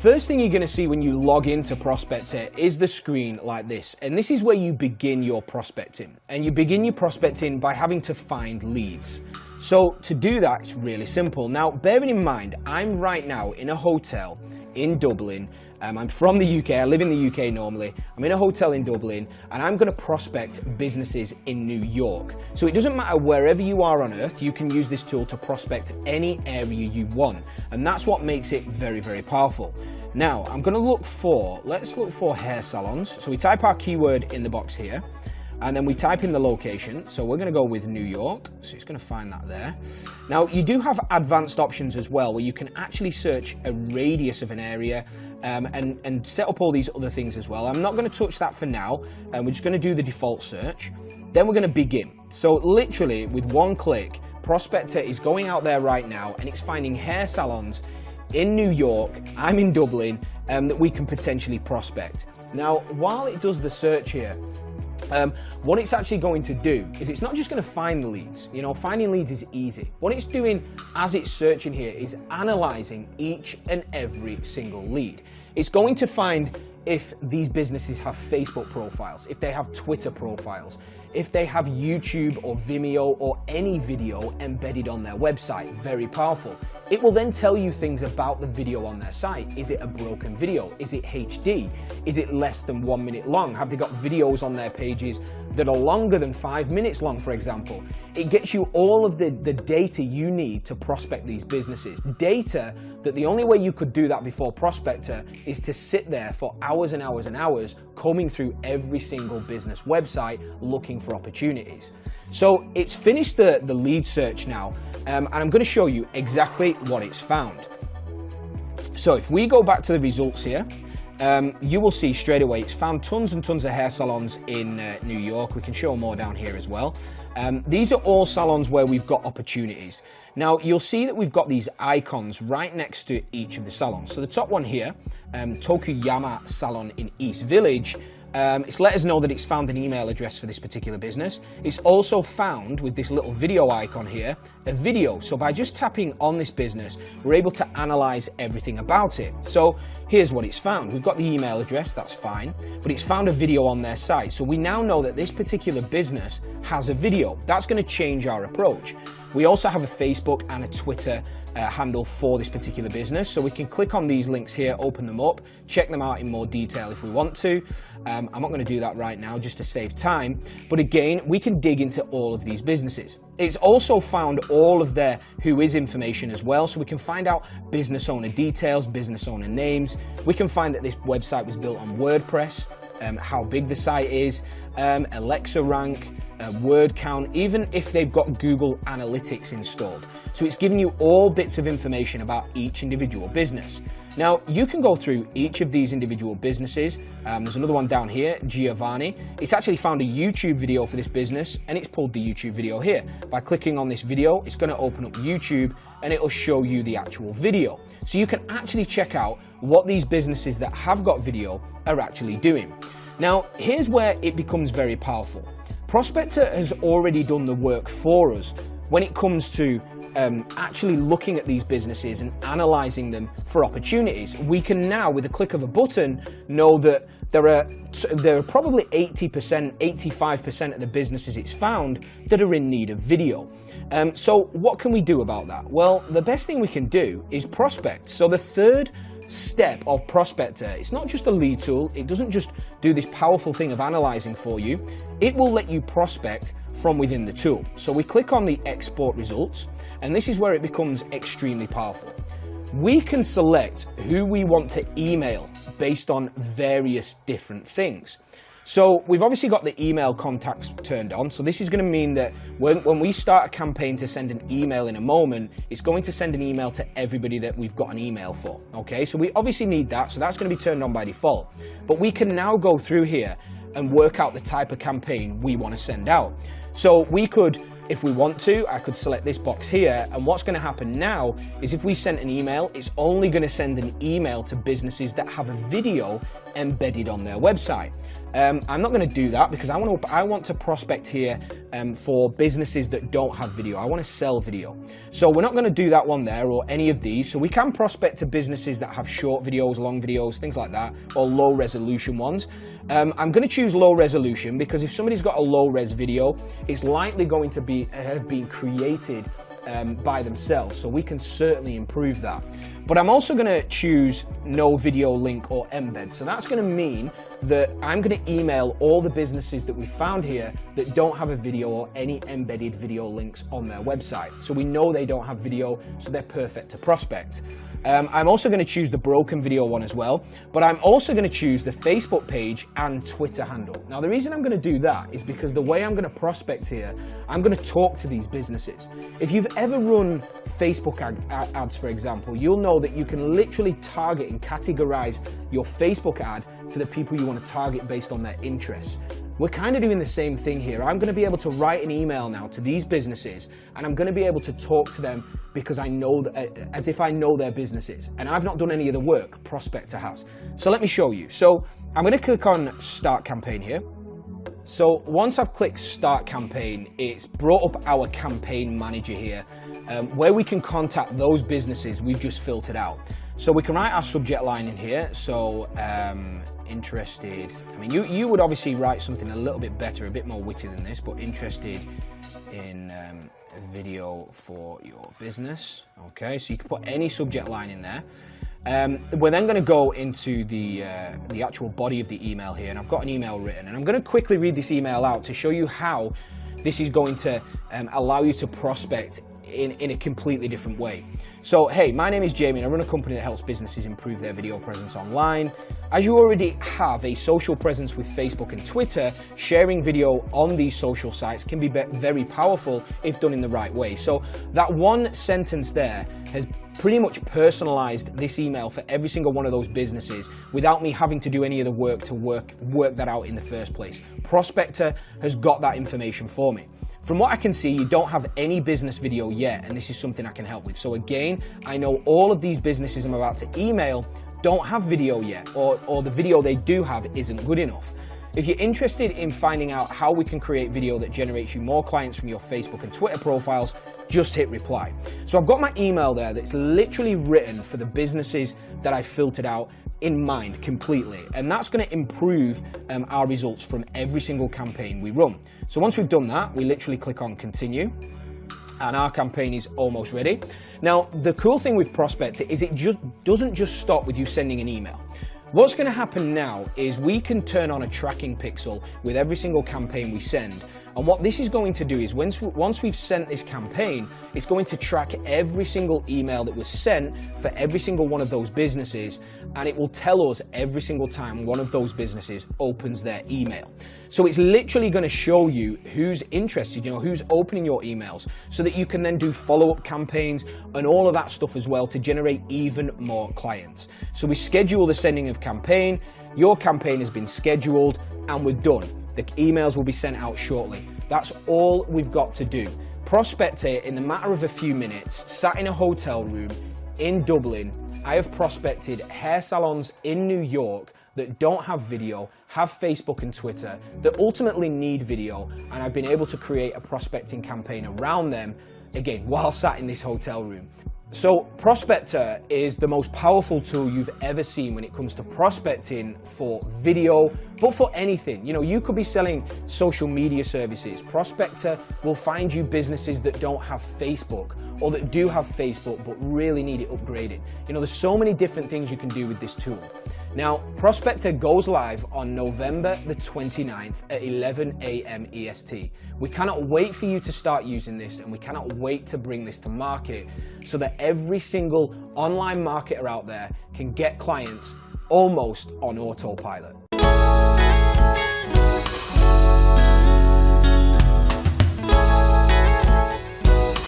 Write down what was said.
first thing you're going to see when you log into Prospectrr is the screen like this. And this is where you begin your prospecting. And you begin your prospecting by having to find leads. So to do that, it's really simple. Now, bearing in mind, I'm right now in a hotel in Dublin. I'm from the UK, I live in the UK normally. I'm in a hotel in Dublin and I'm going to prospect businesses in New York. So it doesn't matter wherever you are on earth, you can use this tool to prospect any area you want. And that's what makes it very, very powerful. Now, I'm going to let's look for hair salons. So we type our keyword in the box here. And then we type in the location, so we're going to go with New York, so it's going to find that there. Now, you do have advanced options as well, where you can actually search a radius of an area and set up all these other things as well. I'm not going to touch that for now, we're just going to do the default search. Then we're going to begin. So literally, with one click, Prospectrr is going out there right now, and it's finding hair salons in New York, I'm in Dublin, that we can potentially prospect. Now, while it does the search here, what it's actually going to do is it's not just going to find the leads. You know, finding leads is easy. What it's doing as it's searching here is analyzing each and every single lead. It's going to find if these businesses have Facebook profiles, if they have Twitter profiles, if they have YouTube or Vimeo or any video embedded on their website. Very powerful. It will then tell you things about the video on their site. Is it a broken video? Is it HD? Is it less than 1 minute long? Have they got videos on their pages that are longer than 5 minutes long, for example? It gets you all of the data you need to prospect these businesses. Data that the only way you could do that before Prospectrr is to sit there for hours and hours and hours combing through every single business website looking for opportunities. So it's finished the lead search now, and I'm going to show you exactly what it's found. So if we go back to the results here, you will see straight away it's found tons and tons of hair salons in New York. We can show more down here as well. These are all salons where we've got opportunities. Now you'll see that we've got these icons right next to each of the salons. So the top one here, Tokuyama Salon in East Village, it's let us know that it's found an email address for this particular business. It's also found, with this little video icon here, a video. So by just tapping on this business, we're able to analyze everything about it. So here's what it's found. We've got the email address, that's fine, but it's found a video on their site. So we now know that this particular business has a video. That's going to change our approach. We also have a Facebook and a Twitter handle for this particular business, so we can click on these links here, open them up, check them out in more detail if we want to. I'm not going to do that right now just to save time, but again, we can dig into all of these businesses. It's also found all of their who is information as well, so we can find out business owner details, business owner names. We can find that this website was built on WordPress, how big the site is, Alexa rank, word count, even if they've got Google Analytics installed. So it's giving you all bits of information about each individual business. Now, you can go through each of these individual businesses. There's another one down here, Giovanni. It's actually found a YouTube video for this business, and it's pulled the YouTube video here. By clicking on this video, it's going to open up YouTube, and it'll show you the actual video. So you can actually check out what these businesses that have got video are actually doing. Now, here's where it becomes very powerful. Prospectrr has already done the work for us when it comes to actually looking at these businesses and analyzing them for opportunities. We can now, with a click of a button, know that there are probably 80%, 85% of the businesses it's found that are in need of video. So what can we do about that? Well, the best thing we can do is prospect. So the third step of Prospectrr, it's not just a lead tool, it doesn't just do this powerful thing of analyzing for you, it will let you prospect from within the tool. So we click on the export results, and this is where it becomes extremely powerful. We can select who we want to email based on various different things. So we've obviously got the email contacts turned on. So this is going to mean that when we start a campaign to send an email in a moment, it's going to send an email to everybody that we've got an email for. Okay, so we obviously need that. So that's going to be turned on by default. But we can now go through here and work out the type of campaign we want to send out. So we could If we want to, I could select this box here, and what's going to happen now is if we send an email, it's only going to send an email to businesses that have a video embedded on their website. I'm not going to do that because I want to prospect here for businesses that don't have video. I want to sell video. So we're not going to do that one there or any of these. So we can prospect to businesses that have short videos, long videos, things like that, or low resolution ones. I'm going to choose low resolution because if somebody's got a low res video, it's likely going to have been created by themselves, so we can certainly improve that. But I'm also going to choose no video link or embed, so that's going to mean that I'm going to email all the businesses that we found here that don't have a video or any embedded video links on their website. So we know they don't have video, so they're perfect to prospect. I'm also going to choose the broken video one as well, but I'm also going to choose the Facebook page and Twitter handle. Now the reason I'm going to do that is because the way I'm going to prospect here, I'm going to talk to these businesses. If you've ever run Facebook ads, for example, you'll know that you can literally target and categorize your Facebook ad to the people you want to target based on their interests. We're kind of doing the same thing here. I'm going to be able to write an email now to these businesses, and I'm going to be able to talk to them because I know, as if I know their businesses. And I've not done any of the work, Prospectrr has. So let me show you. So I'm going to click on Start Campaign here. So once I've clicked Start Campaign, it's brought up our campaign manager here, where we can contact those businesses we've just filtered out. So we can write our subject line in here. So interested, I mean, you would obviously write something a little bit better, a bit more witty than this, but interested in a video for your business. Okay, so you can put any subject line in there. We're then going to go into the actual body of the email here, and I've got an email written, and I'm going to quickly read this email out to show you how this is going to allow you to prospect in a completely different way. So, hey, my name is Jamie and I run a company that helps businesses improve their video presence online. As you already have a social presence with Facebook and Twitter, sharing video on these social sites can be very powerful if done in the right way. So that one sentence there has pretty much personalized this email for every single one of those businesses without me having to do any of the work to work that out in the first place. Prospectrr has got that information for me. From what I can see, you don't have any business video yet, and this is something I can help with. So again, I know all of these businesses I'm about to email don't have video yet, or the video they do have isn't good enough. If you're interested in finding out how we can create video that generates you more clients from your Facebook and Twitter profiles, just hit reply. So I've got my email there that's literally written for the businesses that I filtered out in mind completely, and that's going to improve our results from every single campaign we run. So once we've done that, we literally click on continue, and our campaign is almost ready. Now the cool thing with Prospectrr is it just doesn't just stop with you sending an email. What's going to happen now is we can turn on a tracking pixel with every single campaign we send. And what this is going to do is once we've sent this campaign, it's going to track every single email that was sent for every single one of those businesses, and it will tell us every single time one of those businesses opens their email. So it's literally going to show you who's interested, who's opening your emails, so that you can then do follow-up campaigns and all of that stuff as well to generate even more clients. So we schedule the sending of campaign, your campaign has been scheduled, and we're done. The emails will be sent out shortly. That's all we've got to do. Prospectrr, in the matter of a few minutes, sat in a hotel room in Dublin. I have prospected hair salons in New York that don't have video, have Facebook and Twitter, that ultimately need video, and I've been able to create a prospecting campaign around them, again, while sat in this hotel room. So Prospectrr is the most powerful tool you've ever seen when it comes to prospecting for video, but for anything. You could be selling social media services. Prospectrr will find you businesses that don't have Facebook, or that do have Facebook but really need it upgraded. There's so many different things you can do with this tool. Now, Prospectrr goes live on November the 29th at 11 a.m. EST. We cannot wait for you to start using this, and we cannot wait to bring this to market so that every single online marketer out there can get clients almost on autopilot.